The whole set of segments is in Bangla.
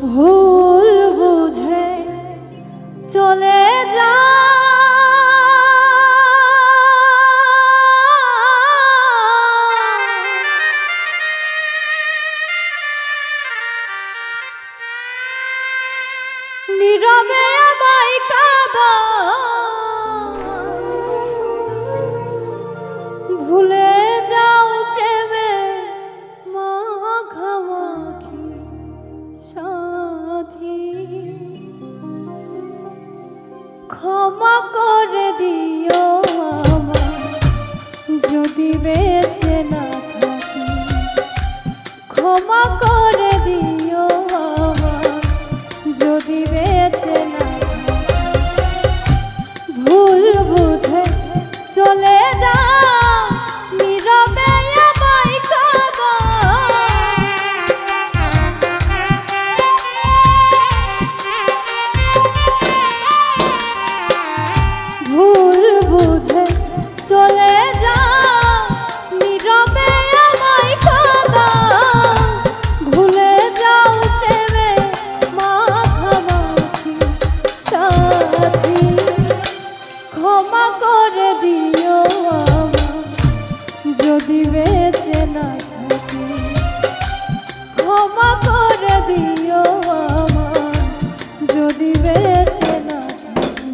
ভুল বুঝে চলে যা নীরবে আমায় কাঁদা ভুলে যাও প্রেমে মাখামাখি সাথী ক্ষমা করে দিও আমায় যদি বেঁচে না থাকি ক্ষমা করে দিও আমায় যদি বেঁচে না ভুল বুঝে চলে যা নীরবে আমায় কাঁদা ভুল বুঝে চলে যা নীরবে আমায় কাঁদা ভুলে যাও প্রেমে মাখামাখি সাথী ক্ষমা করে দিও আমায় যদি বেঁচে না থাকি ক্ষমা করে দিও আমায় যদি বেঁচে না থাকি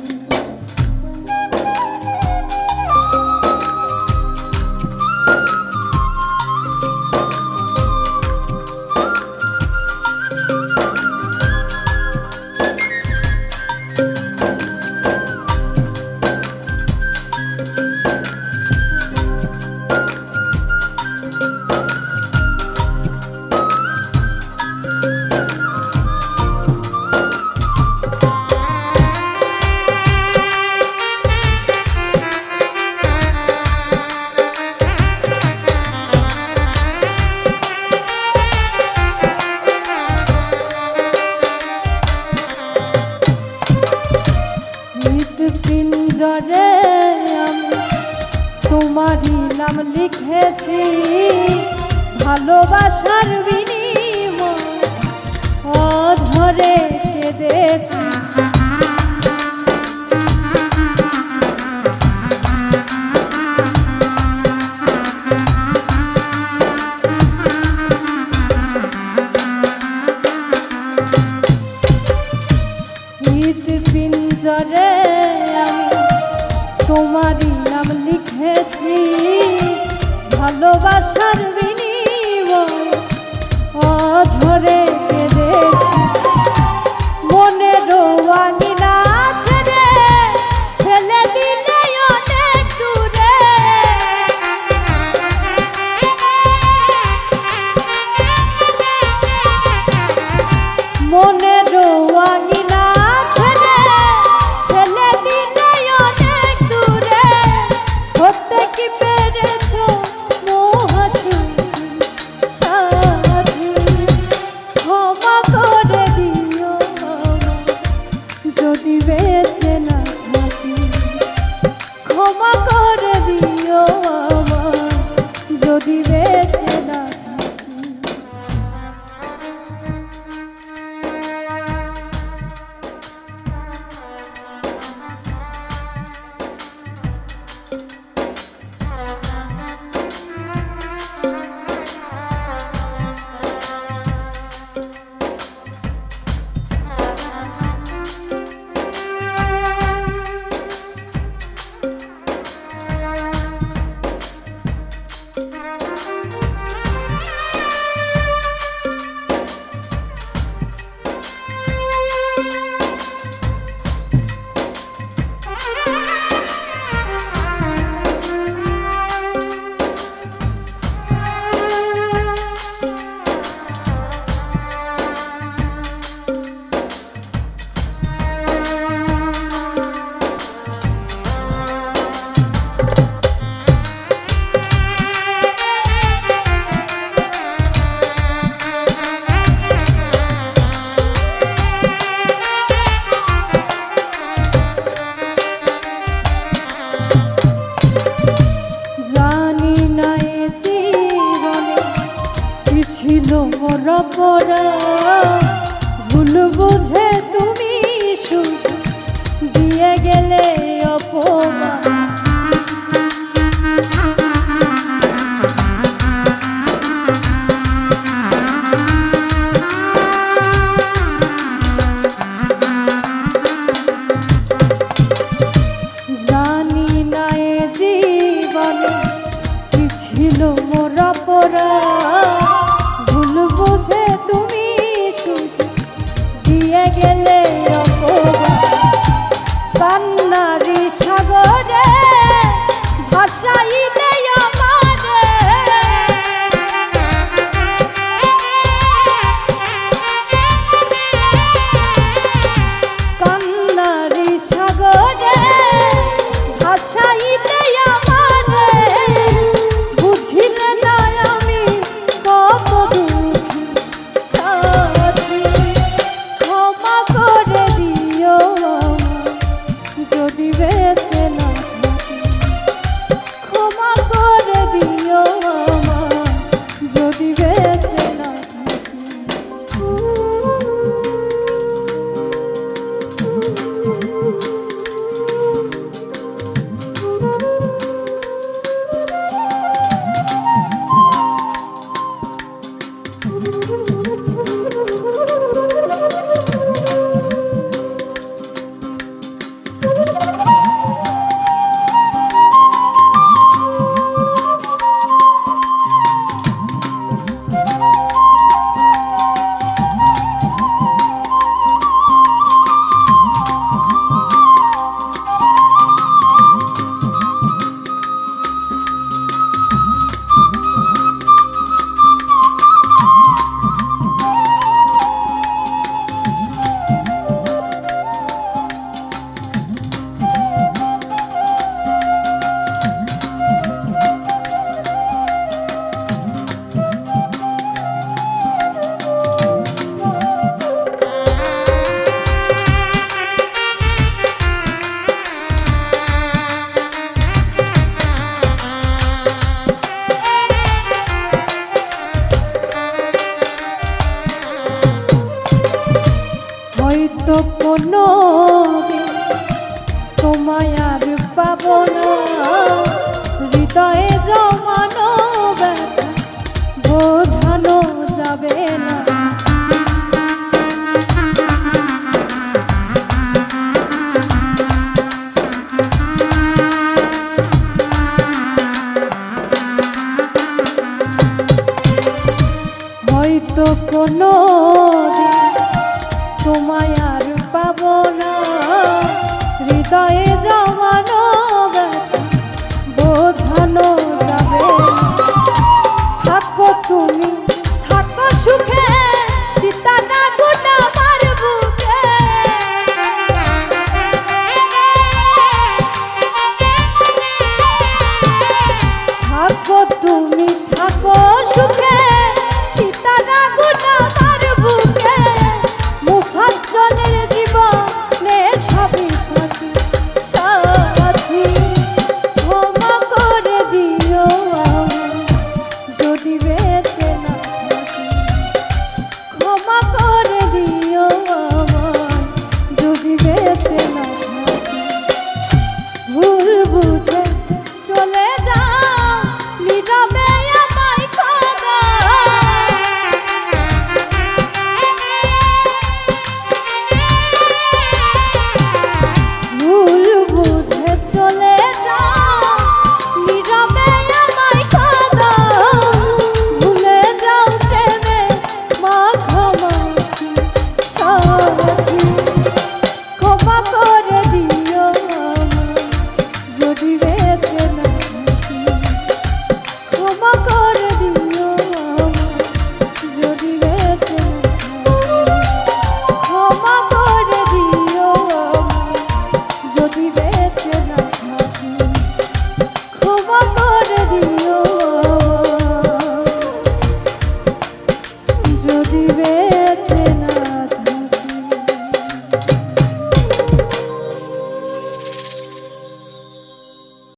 পিঞ্জরে আমি তোমারই নাম লিখেছি ভালোবাসার বিনিময় অঝরে কেঁদেছি পিঞ্জরে আমি তোমারই নাম লিখেছি ভালোবাসার বিনিময় অঝরে কেঁদেছি মনের আঙিনা ছেড়ে ফেলে দিলে অনেক দূরে মনের আঙিনা যদি বেঁচে না থাকি ক্ষমা করে দিও আমায় যদি বেঁচে না থাকি ছিল মোর পরা ভুল বুঝে তুমি সুখ দিয়ে গেলে অপমান। জানি না এ জীবনে কি ছিল মোর অপরাধ, ভুল বুঝে তুমি সুখ দিয়ে গেলে অপরাধ। কান্নারি সাগরে ভাসাইলে আমারে, কান্নারি সাগরে ভাসাইলে আমারে, বুঝিলে না আমি কত দুঃখী সাথী। ক্ষমা করে দিও যদি বেঁচে না থাকি, ক্ষমা করে দিও যদি বেঁচে না থাকি। হয়তো কোনো দিন তোমায় আর পাবো না, হৃদয়ে জমানো ব্যথা বোঝানো যাবে না। হয়তো কোনো দিন তোমায় আর পাবো না, হৃদয়ে জমানো ব্যথা বোঝানো যাবে না। থাকো তুমি থাকো সুখে, চিতার আগুন আমার বুকে, থাকো তুমি থাকো সুখে, চিতার আগুন আমার বুকে। মুফাজ্জলের জীবনে সবই থাকি সাথী। ক্ষমা করে দিও যদি